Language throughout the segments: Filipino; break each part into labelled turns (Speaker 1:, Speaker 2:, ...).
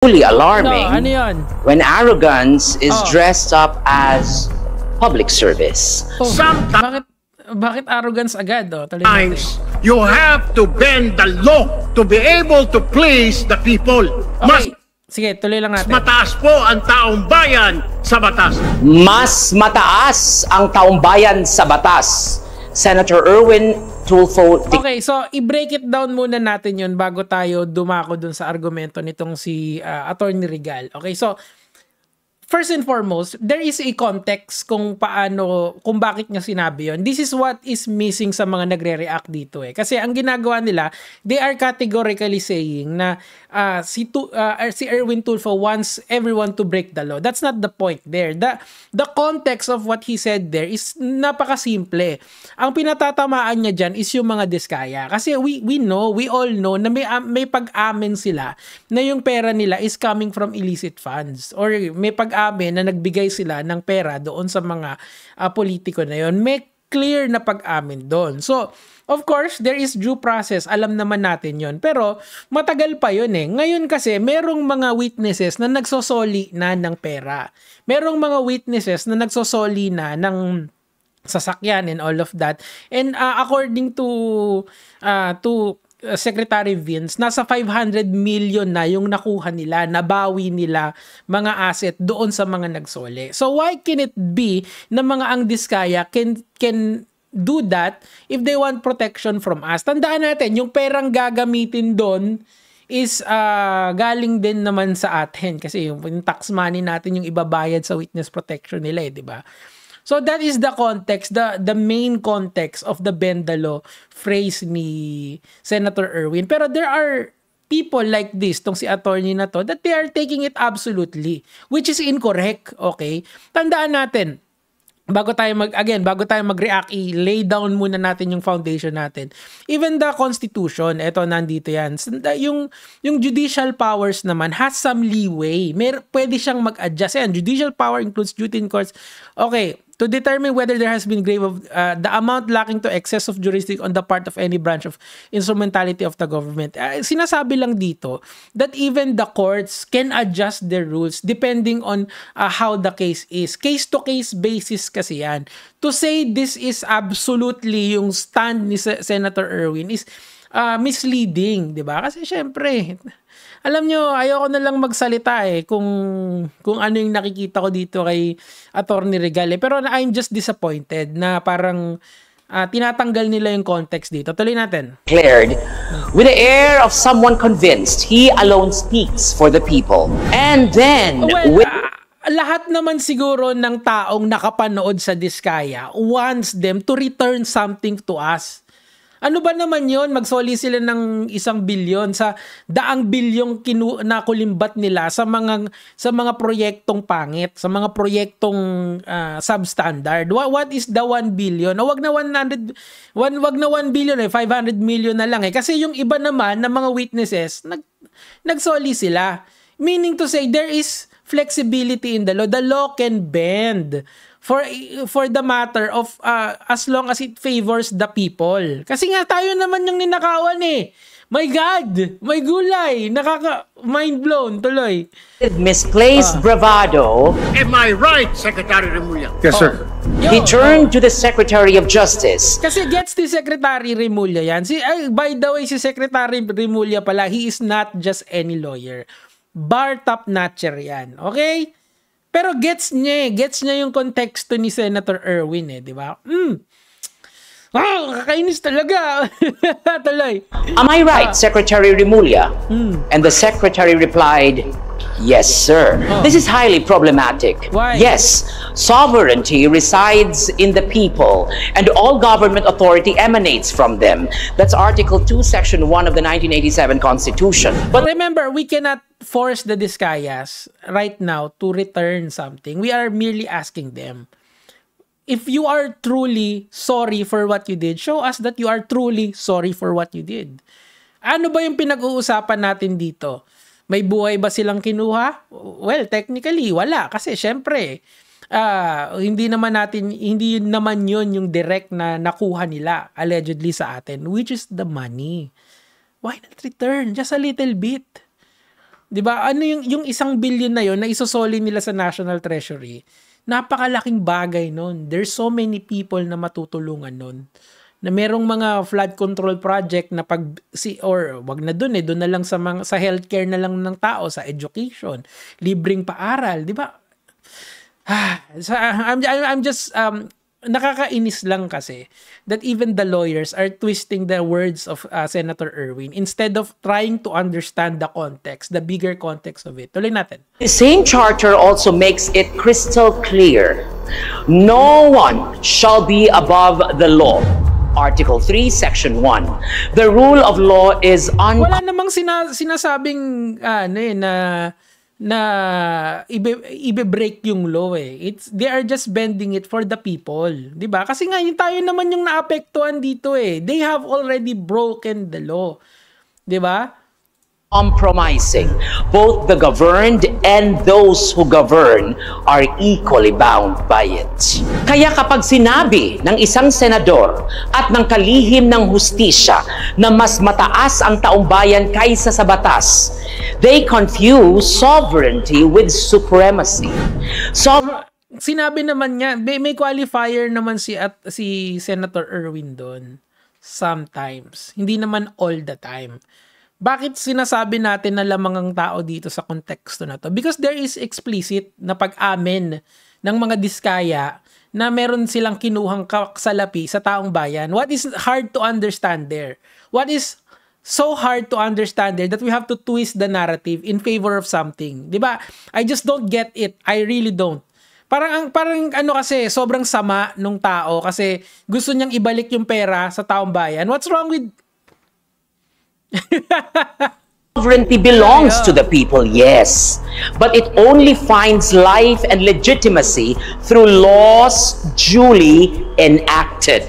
Speaker 1: truly alarming
Speaker 2: ano yun?
Speaker 1: when arrogance is dressed up as public service.
Speaker 2: Bakit arrogance agad?
Speaker 3: Sometimes you have to bend the law to be able to please the people.
Speaker 2: Okay. Sige, tuloy lang natin.
Speaker 3: Mataas po ang taong bayan sa batas.
Speaker 1: Mas mataas ang taong bayan sa batas. Senator Erwin Tulfo.
Speaker 2: Okay, so i-break it down muna natin yun bago tayo dumako dun sa argumento nitong si Attorney Regal. Okay, so first and foremost, there is a context kung bakit niya sinabi yun. This is what is missing sa mga nagre-react dito eh. Kasi ang ginagawa nila, they are categorically saying na si Erwin Tulfo wants everyone to break the law. That's not the point there. The context of what he said there is napakasimple. Ang pinatatamaan niya dyan is yung mga diskaya. Kasi we all know na may pag-amin sila na yung pera nila is coming from illicit funds or may pag-amin na nagbigay sila ng pera doon sa mga politiko na yon. May clear na pag-amin doon. So, of course, there is due process. Alam naman natin yon. Pero, matagal pa yun eh. Ngayon kasi, merong mga witnesses na nagsosoli na ng pera. Merong mga witnesses na nagsosoli na ng sasakyan and all of that. And according to Secretary Vince, nasa 500 million na yung nakuha nila, nabawi nila mga asset doon sa mga nagsole. So why can it be na mga ang diskaya can do that if they want protection from us? Tandaan natin, yung perang gagamitin doon is galing din naman sa atin kasi yung tax money natin yung ibabayad sa witness protection nila eh, di ba? So that is the context, the main context of the bend the law phrase ni Senator Erwin. Pero there are people like this, tong si attorney na to, that they are taking it absolutely, which is incorrect, okay? Tandaan natin, bago tayo mag-react, i-lay down muna natin yung foundation natin. Even the Constitution, eto nandito yan, yung judicial powers naman has some leeway. Pwede siyang mag-adjust. Yan, judicial power includes duty in courts. Okay, to determine whether there has been grave of the amount lacking to excess of jurisdiction on the part of any branch of instrumentality of the government. Sinasabi lang dito that even the courts can adjust their rules depending on how the case is. Case-to-case basis kasi yan. To say this is absolutely yung stand ni Senator Erwin is misleading, di ba? Kasi syempre, alam nyo, ayoko na lang magsalita eh kung ano yung nakikita ko dito kay Attorney Regal eh. Pero I'm just disappointed na parang tinatanggal nila yung context dito. Tuloy natin.
Speaker 1: Declared with the air of someone convinced he alone speaks for the people. And then
Speaker 2: lahat naman siguro ng taong nakapanood sa Diskaya wants them to return something to us. Ano ba naman yon? Magsoli sila ng 1 bilyon sa 100 bilyong nakulimbat nila sa mga proyektong pangit, sa mga proyektong substandard. What is the 1 billion? O wag na 1 billion eh, 500 million na lang eh. Kasi yung iba naman na mga witnesses, nagsoli sila. Meaning to say, there is flexibility in the law. The law can bend for the matter of as long as it favors the people. Kasi nga tayo naman yung ninakawan eh. My God! May gulay! Mind blown tuloy.
Speaker 1: Misplaced bravado.
Speaker 3: Am I right, Secretary Remulla?
Speaker 4: Yes, sir.
Speaker 1: He turned to the Secretary of Justice.
Speaker 2: Kasi gets the Secretary Remulla yan. By the way, si Secretary Remulla pala, he is not just any lawyer. Bar top notcher yan. Okay? Pero gets niya yung konteksto ni Senator Erwin eh, di ba? Kakainis talaga. Tuloy.
Speaker 1: Am I right, Secretary Remulla? And the Secretary replied, yes, sir. This is highly problematic.
Speaker 2: Why?
Speaker 1: Yes, sovereignty resides in the people, and all government authority emanates from them. That's Article 2, Section 1 of the 1987 Constitution.
Speaker 2: But remember, we cannot force the Diskayas right now to return something. We are merely asking them, if you are truly sorry for what you did, show us that you are truly sorry for what you did. Ano ba yung pinag-uusapan natin dito? May buhay ba silang kinuha? Well, technically, wala. Kasi syempre, hindi naman yun yung direct na nakuha nila, allegedly sa atin, which is the money. Why not return? Just a little bit. 'Di ba? Ano yung 1 billion na yon na isosoli nila sa National Treasury? Napakalaking bagay nun. There's so many people na matutulungan nun. Na merong mga flood control project na or wag na doon doon na lang sa healthcare na lang ng tao, sa education, libreng paaral, 'di ba? I'm just nakakainis lang kasi that even the lawyers are twisting the words of Senator Erwin instead of trying to understand the context, the bigger context of it. Tuloy natin.
Speaker 1: The same charter also makes it crystal clear. No one shall be above the law. Article 3, Section 1. The rule of law is
Speaker 2: Wala namang sinasabing na ibe-break yung law eh. They are just bending it for the people, 'di ba? Kasi nga yung tayo naman yung naapektuhan dito eh. They have already broken the law. 'Di ba?
Speaker 1: compromising. Both the governed and those who govern are equally bound by it. Kaya kapag sinabi ng isang senador at ng kalihim ng hustisya na mas mataas ang taumbayan kaysa sa batas, they confuse sovereignty with supremacy.
Speaker 2: Sinabi naman niya, may qualifier naman si Senator Erwin doon. Sometimes. Hindi naman all the time. Bakit sinasabi natin na lamang ang tao dito sa konteksto na to? Because there is explicit na pag-amin ng mga diskaya na meron silang kinuhang salapi sa taong bayan. What is hard to understand there? What is so hard to understand there that we have to twist the narrative in favor of something? Diba? I just don't get it. I really don't. Parang ano kasi, sobrang sama nung tao kasi gusto niyang ibalik yung pera sa taong bayan. What's wrong with...
Speaker 1: Sovereignty belongs to the people, yes, but it only finds life and legitimacy through laws duly enacted.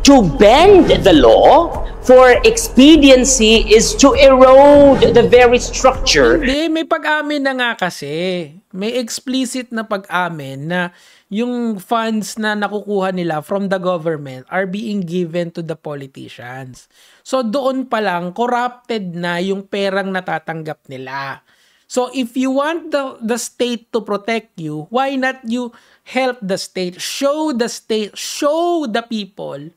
Speaker 1: To bend the law for expediency is to erode the very structure.
Speaker 2: Hindi, may pag-amin na nga kasi. May explicit na pag-amin na yung funds na nakukuha nila from the government are being given to the politicians. So doon pa lang, corrupted na yung perang natatanggap nila. So if you want the state to protect you, why not you help the state, show the people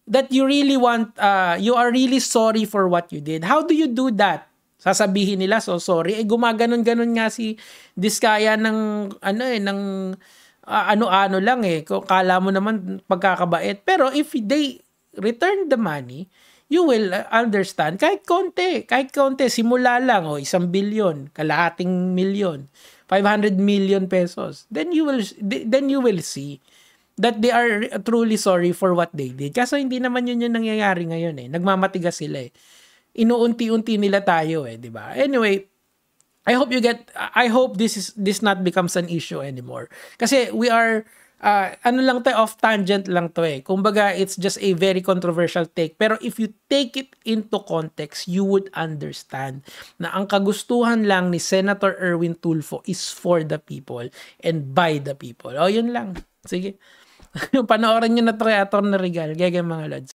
Speaker 2: that you really want, you are really sorry for what you did. How do you do that? Sasabihin nila, so sorry. Gumaganon-ganon nga si Diskaya ng ano-ano lang eh. Kung kala mo naman pagkakabait. Pero if they return the money, you will understand. Kahit konti, simula lang, 1 billion, kalahating milyon, 500 million pesos. Then you will see that they are truly sorry for what they did. Kaso hindi naman yun yung nangyayari ngayon eh. Nagmamatigas sila eh. Inuunti-unti nila tayo eh, di ba? Anyway, I hope this not becomes an issue anymore. Kasi we are off tangent lang to eh. Kumbaga, it's just a very controversial take. Pero if you take it into context, you would understand na ang kagustuhan lang ni Senator Erwin Tulfo is for the people and by the people. O, yun lang. Sige. Panoorin nyo na to kay Atty. Regal. Gaya mga lods.